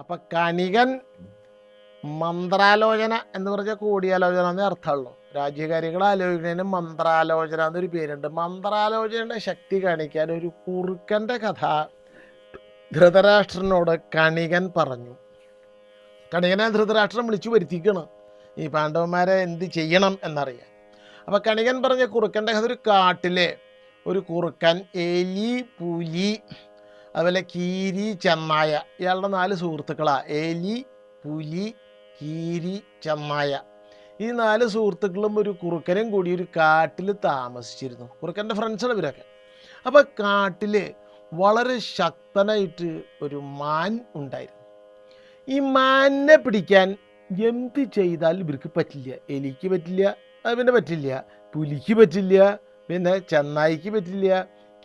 അപ്പം കണികൻ മന്ത്രാലോചന എന്ന് പറഞ്ഞാൽ കൂടിയാലോചന എന്നേ അർത്ഥമുള്ളൂ. രാജ്യകാര്യങ്ങൾ ആലോചിക്കുന്നതിന് മന്ത്രാലോചന എന്നൊരു പേരുണ്ട്. മന്ത്രാലോചനയുടെ ശക്തി കാണിക്കാൻ ഒരു കുറുക്കൻ്റെ കഥ ധൃതരാഷ്ട്രനോട് കണികൻ പറഞ്ഞു. കണികനെ ധൃതരാഷ്ട്രം വിളിച്ചു വരുത്തിക്കണം ഈ പാണ്ഡവന്മാരെ എന്ത് ചെയ്യണം എന്നറിയാൻ. അപ്പം കണികൻ പറഞ്ഞ കുറുക്കൻ്റെ കഥ, ഒരു കാട്ടിലെ ഒരു കുറുക്കൻ, എലി, പുലി, അതുപോലെ കീരി, ചെന്നായ. ഇയാളുടെ 4 സുഹൃത്തുക്കളാണ്. എലി, പുലി, കീരി, ചെന്നായ. ഈ 4 സുഹൃത്തുക്കളും ഒരു കുറുക്കനും കൂടി ഒരു കാട്ടിൽ താമസിച്ചിരുന്നു. കുറുക്കൻ്റെ ഫ്രണ്ട്സാണ് ഇവരൊക്കെ. അപ്പോൾ കാട്ടിൽ വളരെ ശക്തനായിട്ട് ഒരു മാൻ ഉണ്ടായിരുന്നു. ഈ മാനിനെ പിടിക്കാൻ എന്ത് ചെയ്താൽ ഇവർക്ക് പറ്റില്ല. എലിക്ക് പറ്റില്ല, പിന്നെ പറ്റില്ല. പുലിക്ക് പറ്റില്ല, പിന്നെ ചെന്നായിക്ക് പറ്റില്ല,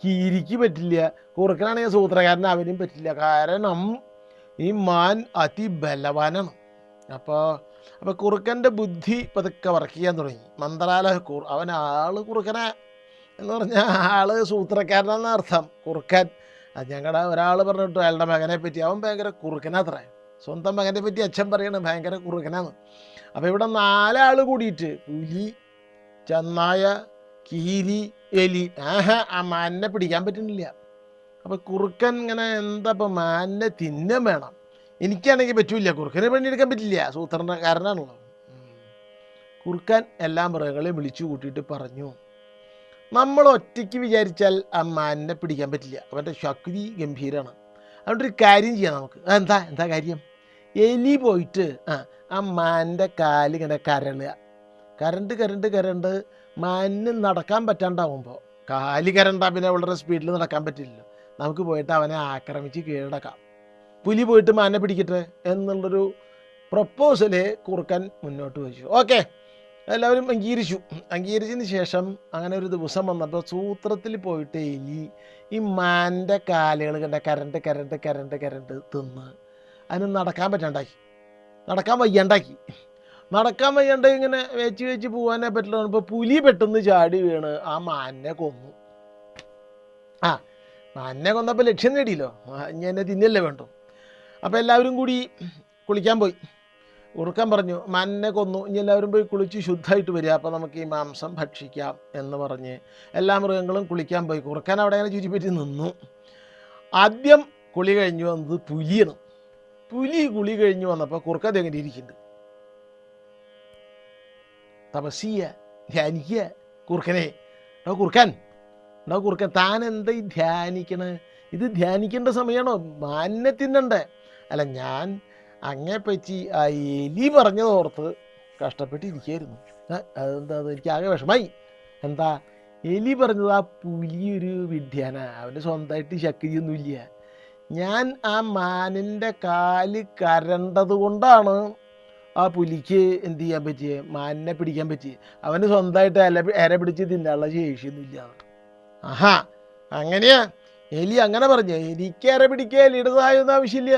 കീരിക്ക് പറ്റില്ല. കുറുക്കനാണെങ്കിൽ സൂത്രകാരൻ, അവനും പറ്റില്ല. കാരണം ഈ മാൻ അതിബലവാനാണ്. അപ്പോൾ കുറുക്കൻ്റെ ബുദ്ധി പതുക്കെ വർക്ക് ചെയ്യാൻ തുടങ്ങി. അവൻ കുറുക്കനെ എന്ന് പറഞ്ഞാൽ സൂത്രക്കാരനാണെന്ന് അർത്ഥം. കുറുക്കൻ അത് ഞങ്ങളുടെ ഒരാൾ പറഞ്ഞിട്ടു അയാളുടെ മകനെ പറ്റി, അവൻ ഭയങ്കര കുറുക്കനാത്രേ. സ്വന്തം മകനെ പറ്റി അച്ഛൻ പറയണ ഭയങ്കര കുറുക്കനാണ്. അപ്പോൾ ഇവിടെ 4 ആൾ കൂടിയിട്ട്, പുലി, ചെന്നായ, കീരി, എലി, ആ മാനിനെ പിടിക്കാൻ പറ്റുന്നില്ല. അപ്പോൾ കുറുക്കൻ ഇങ്ങനെ എന്താ ഇപ്പം മാനിനെ തിന്നാൻ വേണം. എനിക്കാണെങ്കിൽ പറ്റൂല, കുറുക്കനെ പണിയെടുക്കാൻ പറ്റില്ല, സൂത്രക്കാരനാണല്ലോ. കുറുക്കൻ എല്ലാ മൃഗങ്ങളെയും വിളിച്ചു കൂട്ടിയിട്ട് പറഞ്ഞു, നമ്മൾ ഒറ്റയ്ക്ക് വിചാരിച്ചാൽ ആ മാനിനെ പിടിക്കാൻ പറ്റില്ല, അവൻ്റെ ശക്തി ഗംഭീരമാണ്. അതുകൊണ്ടൊരു കാര്യം ചെയ്യാം നമുക്ക്. എന്താ കാര്യം? എലി പോയിട്ട് ആ മാനിൻ്റെ കാല് ഇങ്ങനെ കരണ്ട് മാനിന് നടക്കാൻ പറ്റാണ്ടാവുമ്പോൾ, കാല് കരണ്ടാ പിന്നെ വളരെ സ്പീഡിൽ നടക്കാൻ പറ്റില്ല. നമുക്ക് പോയിട്ട് അവനെ ആക്രമിച്ച് കീഴടക്കാം. പുലി പോയിട്ട് മാനിനെ പിടിക്കട്ടെ എന്നുള്ളൊരു പ്രപ്പോസല് കുറുക്കൻ മുന്നോട്ട് വെച്ചു. ഓക്കെ, എല്ലാവരും അംഗീകരിച്ചതിന് ശേഷം അങ്ങനെ ഒരു ദിവസം വന്നപ്പോൾ സൂത്രത്തിൽ പോയിട്ട് എലി ഈ മാനിൻ്റെ കാലുകൾ കരണ്ട് തിന്ന് അതിന് നടക്കാൻ വയ്യാണ്ടാക്കി ഇങ്ങനെ വെച്ച് പോകാനേ പറ്റില്ല. ഇപ്പോൾ പുലി പെട്ടെന്ന് ചാടി വീണ് ആ മാനിനെ കൊന്നു. മാനിനെ കൊന്നപ്പോൾ ലക്ഷ്യം നേടിയല്ലോ, ഇനി എന്നെ തിന്നല്ലേ വേണ്ടു. അപ്പോൾ എല്ലാവരും കൂടി കുളിക്കാൻ പോയി. കുറുക്കൻ പറഞ്ഞു, മാനിനെ കൊന്നു, ഇനി എല്ലാവരും പോയി കുളിച്ച് ശുദ്ധമായിട്ട് വരിക, അപ്പോൾ നമുക്ക് ഈ മാംസം ഭക്ഷിക്കാം എന്ന് പറഞ്ഞ് എല്ലാ മൃഗങ്ങളും കുളിക്കാൻ പോയി. കുറുക്കൻ അവിടെ അങ്ങനെ ചുറ്റിപ്പറ്റി നിന്നു. ആദ്യം കുളി കഴിഞ്ഞു വന്നത് പുലിയാണ്. പുലി കുളി കഴിഞ്ഞു വന്നപ്പോൾ കുറുക്കൻ എങ്ങനെ ഇരിക്കുന്നുണ്ട്, തപസ്യ ധ്യാനിക്കുക. കുറുക്കൻ താൻ എന്താ ഈ ധ്യാനിക്കണേ? ഇത് ധ്യാനിക്കേണ്ട സമയമാണോ? മാനിനെ തിന്നണ്ടേ? അല്ല, ഞാൻ അങ്ങെപ്പറ്റി ആ എലി പറഞ്ഞതോർത്ത് കഷ്ടപ്പെട്ടിരിക്കുകയായിരുന്നു. അതെന്താ, എനിക്ക് ആകെ വിഷമായി. എന്താ എലി പറഞ്ഞത്? ആ പുലി ഒരു വിഡ്ഢിയാന, അവന് സ്വന്തമായിട്ട് ശക്തിയൊന്നുമില്ല. ഞാൻ ആ മാനിൻ്റെ കാല് കരണ്ടത് കൊണ്ടാണ് ആ പുലിക്ക് എന്ത് ചെയ്യാൻ പറ്റിയേ, മാനിനെ പിടിക്കാൻ പറ്റിയേ. അവന് സ്വന്തമായിട്ട് ഇര പിടിച്ച് തിന്നാനുള്ള ശേഷിയൊന്നുമില്ല. അങ്ങനെയാ? എലി അങ്ങനെ പറഞ്ഞു. എനിക്ക് ഇര പിടിക്കുക എലിയുടെ സഹായമൊന്നും ആവശ്യമില്ല.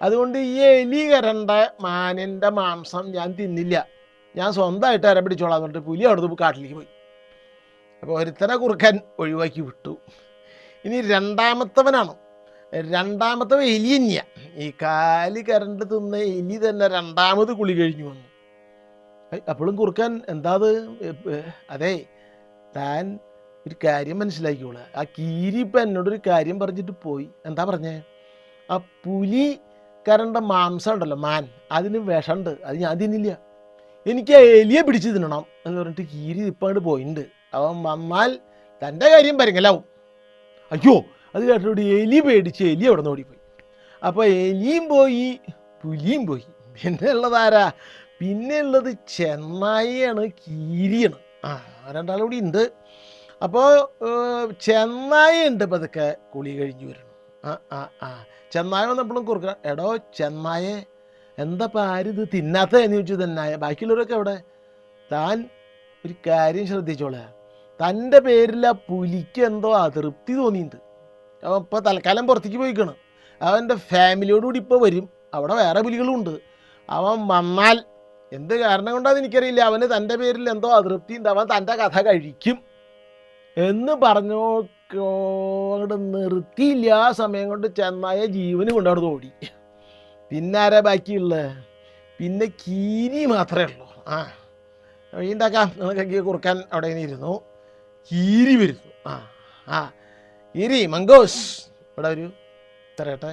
അതുകൊണ്ട് ഈ എലി കരണ്ട മാനിൻ്റെ മാംസം ഞാൻ തിന്നില്ല, ഞാൻ സ്വന്തമായിട്ട് ഇര പിടിച്ചോളാം എന്നിട്ട് പുലി അവിടുന്ന് കാട്ടിലേക്ക് പോയി. അപ്പോൾ ഒരുത്തനെ കുറുക്കൻ ഒഴിവാക്കി വിട്ടു. ഇനി രണ്ടാമത്തവൻ എലി തന്നെയാ. ഈ കാല് കരണ്ട് തിന്ന എലി തന്നെ രണ്ടാമത് കുളി കഴിഞ്ഞു വന്നു. അപ്പോഴും കുറുക്കൻ എന്താത്? അതെ, താൻ ഒരു കാര്യം മനസ്സിലാക്കിക്കോളൂ. ആ കീരി ഇപ്പം എന്നോടൊരു കാര്യം പറഞ്ഞിട്ട് പോയി. എന്താ പറഞ്ഞേ? ആ പുലി കരണ്ട മാംസം ഉണ്ടല്ലോ, മാൻ, അതിന് വിഷമുണ്ട്, അത് ഞാൻ തിന്നില്ല, എനിക്ക് ആ എലിയെ പിടിച്ച് തിന്നണം എന്ന് പറഞ്ഞിട്ട് കീരി ഇപ്പം അങ്ങോട്ട് പോയിട്ടുണ്ട്. അവൻ വന്നാൽ തൻ്റെ കാര്യം പരങ്ങലാവും. അയ്യോ, അത് കേട്ടോടി എലി പേടിച്ച് എലി അവിടെ നിന്ന് ഓടിപ്പോയി. അപ്പോൾ എലിയും പോയി, പുലിയും പോയി. പിന്നെ ഉള്ളതാരാ? പിന്നെ ഉള്ളത് ചെന്നായിയാണ്, കീരിയാണ്. രണ്ടാളും കൂടി ഉണ്ട്. അപ്പോൾ ചെന്നായി ഉണ്ട് പതുക്കെ കുളി കഴിഞ്ഞു വരണം. ചെന്നായ വന്നപ്പോഴും കുറുക്കൻ, എടോ ചെന്നായെ, എന്താപ്പം ആരിത് തിന്നാത്ത എന്ന് ചോദിച്ചു. ചെന്നായ, ബാക്കിയുള്ളവരൊക്കെ അവിടെ. താൻ ഒരു കാര്യം ശ്രദ്ധിച്ചോളാ, തൻ്റെ പേരിൽ ആ പുലിക്ക് എന്തോ അതൃപ്തി തോന്നിയിട്ടുണ്ട്. അവൻ ഇപ്പോൾ തൽക്കാലം പുറത്തേക്ക് പോയിക്കണം. അവൻ്റെ ഫാമിലിയോടുകൂടി ഇപ്പോൾ വരും. അവിടെ വേറെ പുലികളുണ്ട്. അവൻ വന്നാൽ എന്ത് കാരണം കൊണ്ടാണെന്ന് എനിക്കറിയില്ല, അവന് തൻ്റെ പേരിൽ എന്തോ അതൃപ്തി ഉണ്ട്, അവൻ തൻ്റെ കഥ കഴിക്കും എന്ന് പറഞ്ഞോട് നിർത്തിയില്ല. ആ സമയം കൊണ്ട് ചെന്നായ ജീവന് കൊണ്ടവിടെ ഓടി. പിന്നെ ആരാ ബാക്കിയുള്ളത്? പിന്നെ കീരി മാത്രമേ ഉള്ളൂ. വഴിയുണ്ടാക്കാം, നിങ്ങൾക്കൊക്കെ കുറുക്കാൻ അവിടെ ഇങ്ങനെ ഇരുന്നു. കീരി വരുന്നു. കീരി, മംഗോസ് ഇവിടെ ഒരു തരട്ടെ.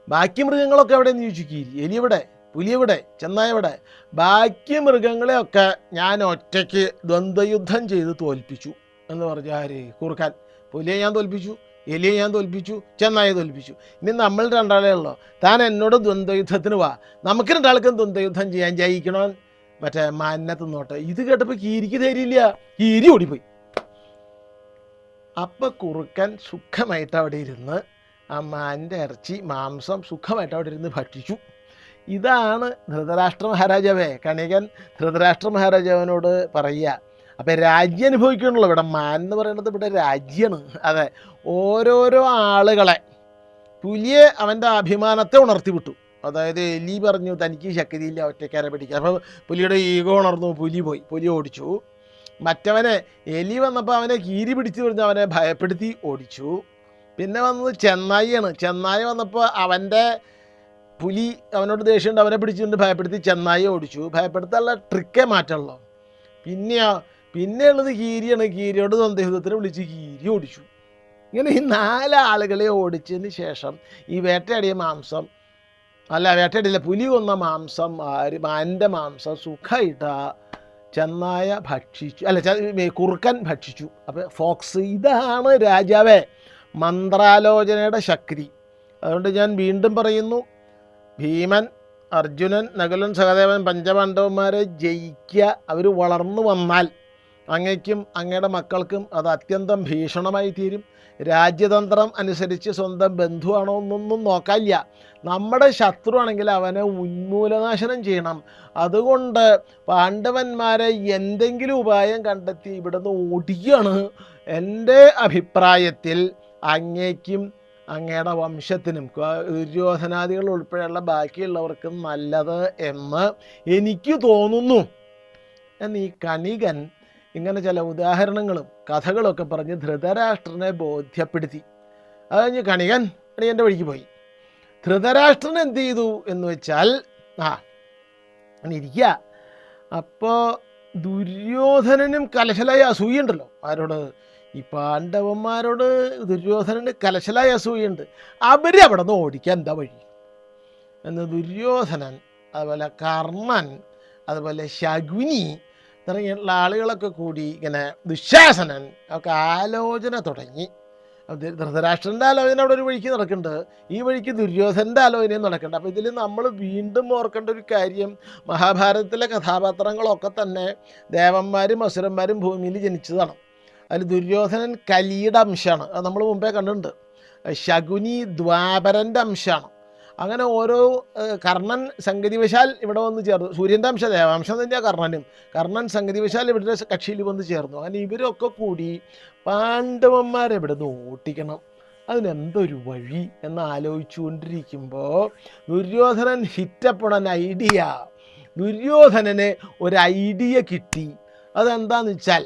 ബാക്കി മൃഗങ്ങളൊക്കെ എവിടെയെന്ന് ചോദിച്ചു കീരി. എലി എവിടെ, പുലി എവിടെ, ചെന്നായ എവിടെ? ബാക്കി മൃഗങ്ങളെയൊക്കെ ഞാൻ ഒറ്റയ്ക്ക് ദ്വന്ദ്വയുദ്ധം ചെയ്ത് തോൽപ്പിച്ചു എന്ന് പറഞ്ഞു. ആര്? കുറുക്കാൻ. പുലിയെ ഞാൻ തോൽപ്പിച്ചു, എലിയെ ഞാൻ തോൽപ്പിച്ചു, ചെന്നായെ തോൽപ്പിച്ചു. ഇനി നമ്മൾ രണ്ടാളേ ഉള്ളൂ. താൻ എന്നോട് ദ്വന്ദ്വയുദ്ധത്തിന് വാ, നമുക്ക് രണ്ടാൾക്കും ദ്വന്ദ്വയുദ്ധം ചെയ്യാൻ, ജയിക്കണോ മറ്റേ മാനിനെ തിന്നോട്ടെ. ഇത് കേട്ടപ്പോൾ കീരിക്ക് ധൈര്യമില്ല, കീരി ഓടിപ്പോയി. അപ്പം കുറുക്കൻ സുഖമായിട്ട് അവിടെ ഇരുന്ന് ആ മാനിൻ്റെ ഇറച്ചി മാംസം സുഖമായിട്ട് അവിടെ ഇരുന്ന് ഭക്ഷിച്ചു. ഇതാണ് ധൃതരാഷ്ട്ര മഹാരാജാവേ. കണികൻ ധൃതരാഷ്ട്ര മഹാരാജാവിനോട് പറയുക. അപ്പം രാജ്യം അനുഭവിക്കണല്ലോ. ഇവിടെ മാൻ എന്ന് പറയുന്നത് ഇവിടെ രാജ്യമാണ്. അതെ, ഓരോരോ ആളുകളെ പുലിയെ അവൻ്റെ അഭിമാനത്തെ ഉണർത്തി വിട്ടു. അതായത് എലി പറഞ്ഞു തനിക്ക് ശക്തിയില്ല ഒറ്റക്കാരെ പിടിക്കുക. അപ്പോൾ പുലിയുടെ ഈഗോ ഉണർന്നു, പുലി പോയി, പുലി ഓടിച്ചു. മറ്റവനെ എലി വന്നപ്പോൾ അവനെ കീരി പിടിച്ച് പറഞ്ഞ് അവനെ ഭയപ്പെടുത്തി ഓടിച്ചു. പിന്നെ വന്നത് ചെന്നായിയാണ്. ചെന്നായി വന്നപ്പോൾ അവൻ്റെ പുലി അവനോട് ദേഷ്യമുണ്ട്, അവനെ പിടിച്ചുകൊണ്ട് ഭയപ്പെടുത്തി ചെന്നായി ഓടിച്ചു. ഭയപ്പെടുത്താനുള്ള ട്രിക്കേ മാറ്റുള്ളൂ. പിന്നെ ഉള്ളത് കീരിയാണ്. കീരിയോട് ദ്വന്ദ്വയുദ്ധത്തിന് വിളിച്ച് കീരി ഓടിച്ചു. ഇങ്ങനെ ഈ 4 ആളുകളെ ഓടിച്ചതിന് ശേഷം ഈ വേട്ടയാടിയ മാംസം, വേട്ടയാടിയില്ല, പുലി കൊന്ന മാംസം, മാൻ്റെ മാംസം സുഖമായിട്ട് ചെന്നായ ഭക്ഷിച്ചു, കുറുക്കൻ ഭക്ഷിച്ചു. അപ്പം ഫോക്സ്, ഇതാണ് രാജാവേ മന്ത്രാലോചനയുടെ ശക്തി. അതുകൊണ്ട് ഞാൻ വീണ്ടും പറയുന്നു, ഭീമൻ, അർജുനൻ, നകുലൻ, സഹദേവൻ, പഞ്ചപാണ്ഡവന്മാരെ ജയിക്കുക, അവർ വളർന്നു വന്നാൽ അങ്ങയ്ക്കും അങ്ങയുടെ മക്കൾക്കും അത് അത്യന്തം ഭീഷണമായി തീരും. രാജ്യതന്ത്രം അനുസരിച്ച് സ്വന്തം ബന്ധുവാണോ എന്നൊന്നും നോക്കാനില്ല. നമ്മുടെ ശത്രുവാണെങ്കിൽ അവനെ ഉന്മൂലനാശനം ചെയ്യണം. അതുകൊണ്ട് പാണ്ഡവന്മാരെ എന്തെങ്കിലും ഉപായം കണ്ടെത്തി ഇവിടുന്ന് ഓടിക്കുകയാണ് എൻ്റെ അഭിപ്രായത്തിൽ അങ്ങേക്കും അങ്ങയുടെ വംശത്തിനും ദുര്യോധനാദികൾ ഉൾപ്പെടെയുള്ള ബാക്കിയുള്ളവർക്കും നല്ലത് എന്ന് എനിക്ക് തോന്നുന്നു എന്ന് ഈ കണികൻ ഇങ്ങനെ ചില ഉദാഹരണങ്ങളും കഥകളൊക്കെ പറഞ്ഞ് ധൃതരാഷ്ട്രനെ ബോധ്യപ്പെടുത്തി. അത് കഴിഞ്ഞ് കണികൻ കണികൻ്റെ വഴിക്ക് പോയി. ധൃതരാഷ്ട്രൻ എന്ത് ചെയ്തു എന്ന് വെച്ചാൽ ഇരിക്കുക. അപ്പോൾ ദുര്യോധനനും കലശലായ അസൂയുണ്ടല്ലോ. ആരോട്? ഈ പാണ്ഡവന്മാരോട് ദുര്യോധനന് കലശലായ അസൂയുണ്ട്. അവരവിടെ നിന്ന് ഓടിക്കാൻ എന്താ വഴി എന്ന് ദുര്യോധനൻ, അതുപോലെ കർണൻ, അതുപോലെ ശകുനി തുടങ്ങിയുള്ള ആളുകളൊക്കെ കൂടി ഇങ്ങനെ ദുശാസനൻ ഒക്കെ ആലോചന തുടങ്ങി. ധൃതരാഷ്ട്രൻ്റെ ആലോചന അവിടെ ഒരു വഴിക്ക് നടക്കുന്നുണ്ട്, ഈ വഴിക്ക് ദുര്യോധനൻ്റെ ആലോചനയും നടക്കുന്നുണ്ട്. അപ്പോൾ ഇതിൽ നമ്മൾ വീണ്ടും ഓർക്കേണ്ട ഒരു കാര്യം, മഹാഭാരതത്തിലെ കഥാപാത്രങ്ങളൊക്കെ തന്നെ ദേവന്മാരും അസുരന്മാരും ഭൂമിയിൽ ജനിച്ചതാണ്. അതിൽ ദുര്യോധനൻ കലിയുടെ അംശമാണ്, അത് നമ്മൾ മുമ്പേ കണ്ടിട്ടുണ്ട്. ശകുനി ദ്വാപരൻ്റെ അംശമാണ്. അങ്ങനെ ഓരോ കർണൻ സംഗതിവശാൽ ഇവിടെ വന്ന് ചേർന്നു. സൂര്യൻ്റെ അംശ ദേവാംശം തന്നെയാണ് കർണനും. കർണൻ സംഗതിവശാൽ ഇവരുടെ കക്ഷിയിൽ വന്ന് ചേർന്നു. അങ്ങനെ ഇവരൊക്കെ കൂടി പാണ്ഡവന്മാരെ ഇവിടെ നിന്ന് ഓട്ടിക്കണം, അതിനെന്തൊരു വഴി എന്ന് ആലോചിച്ചുകൊണ്ടിരിക്കുമ്പോൾ ദുര്യോധനൻ ഹിറ്റപ്പണൻ ഐഡിയ, ദുര്യോധനന് ഒരു ഐഡിയ കിട്ടി. അതെന്താണെന്ന് വെച്ചാൽ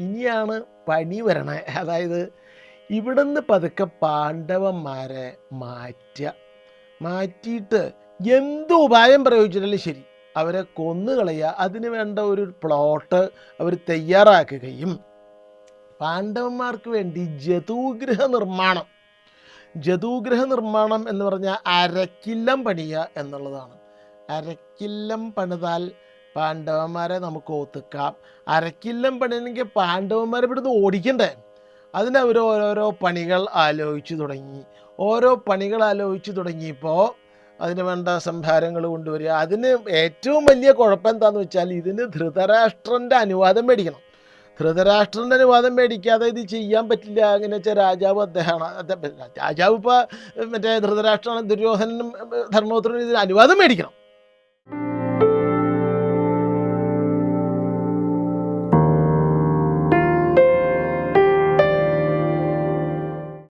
ഇനിയാണ് പണി വരണേ. അതായത് ഇവിടുന്ന് പതുക്കെ പാണ്ഡവന്മാരെ മാറ്റിയിട്ട് എന്ത് ഉപായം പ്രയോഗിച്ചിട്ടാലും ശരി അവരെ കൊന്നുകളയുക, അതിന് വേണ്ട ഒരു പ്ലോട്ട് അവർ തയ്യാറാക്കുകയും പാണ്ഡവന്മാർക്ക് വേണ്ടി ജതൂഗ്രഹ നിർമ്മാണം എന്ന് പറഞ്ഞാൽ അരക്കില്ലം പണിയുക എന്നുള്ളതാണ്. അരക്കില്ലം പണിതാൽ പാണ്ഡവന്മാരെ നമുക്ക് ഒതുക്കാം. അരക്കില്ലം പണിയണമെങ്കിൽ പാണ്ഡവന്മാരെ ഇവിടുന്ന് ഓടിക്കണ്ടേ? അതിന് അവർ ഓരോരോ പണികൾ ആലോചിച്ച് തുടങ്ങിയപ്പോൾ അതിന് വേണ്ട സംഭാരങ്ങൾ കൊണ്ടുവരിക. അതിന് ഏറ്റവും വലിയ കുഴപ്പം എന്താണെന്ന് വെച്ചാൽ ഇതിന് ധൃതരാഷ്ട്രൻ്റെ അനുവാദം മേടിക്കണം. ധൃതരാഷ്ട്രൻ്റെ അനുവാദം മേടിക്കാതെ ഇത് ചെയ്യാൻ പറ്റില്ല. അങ്ങനെ വെച്ചാൽ രാജാവ് രാജാവ് ഇപ്പോൾ മറ്റേ ധൃതരാഷ്ട്രമാണ്, ദുര്യോധനനും ധർമ്മപുത്രനും ഇതിന് അനുവാദം മേടിക്കണം.